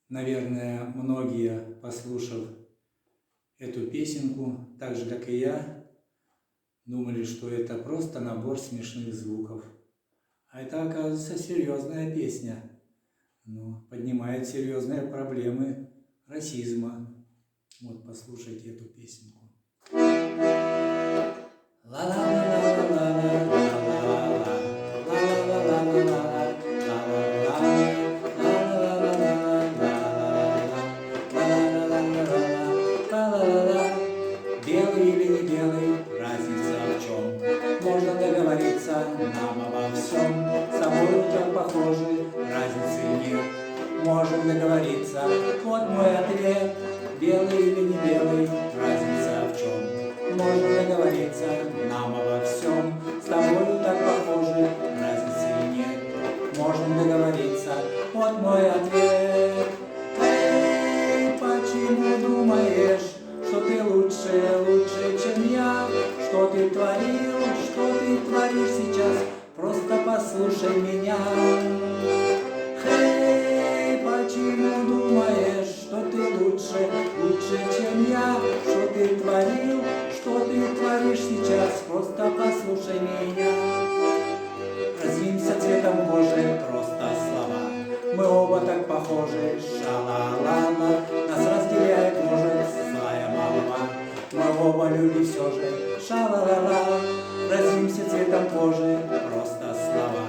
Наверное, многие, послушав эту песенку, так же, как и я, думали, что это просто набор смешных звуков. А это, оказывается, серьезная песня. Поднимает серьезные проблемы расизма. Вот, послушайте эту песенку. Белый или не белый, разница в чем? Можно договориться нам обо всем. С тобой так похожи, разницы нет. Можем договориться, вот мой ответ. Белый или не белый, разница в чем? Можно договориться нам обо всем. С тобой так похожи, разницы нет. Можем договориться, вот мой ответ. Эй, почему думаешь, что ты лучше, чем я? Что ты творил, что ты творишь сейчас? Просто послушай меня. Эй, почему думаешь, что ты лучше, чем я? Что ты творил, что ты творишь сейчас? Просто послушай меня. Разнимся цветом кожи, просто слова. Мы оба так похожи, ша-ла-ла-ла. Нас разделяет, может, злая молва. Мы оба люди все же, ша-ла-ла-ла. Разнимся цветом кожи, просто слова.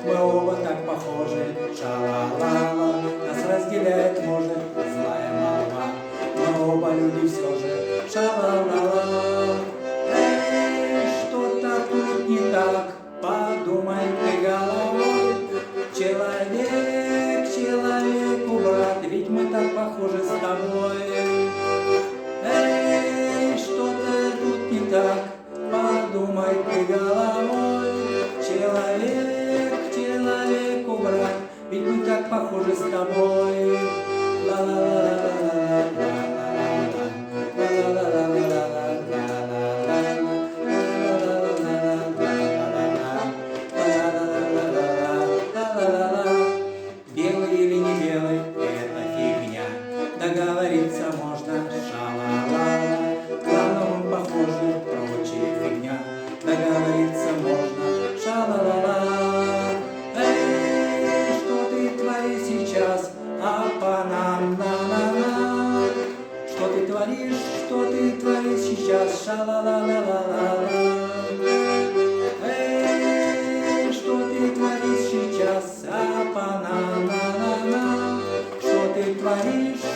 Мы оба так похожи, ша-ла-ла-ла. Нас разделяет, может, злая молва. Мы оба люди все же, ша-ла-ла-ла. Эй, что-то тут не так, подумай ты головой. Человек, человеку брат, ведь мы так похожи с тобой. Эй, что-то тут не так, подумай ты головой. Человек, человеку брат, ведь мы так похожи с тобой. Белый или не белый, это фигня. Договориться можно, ша-ла-ла-ла. Главное, мы похожи, прочая фигня. Договориться можно, ша-ла-ла-ла. Эй, что ты творишь сейчас? А-па-на-на-на-на. Что ты творишь сейчас? Ша-ла-ла-ла-ла-ла. Эй, что ты творишь сейчас? А-па-на-на-на-на. Что ты творишь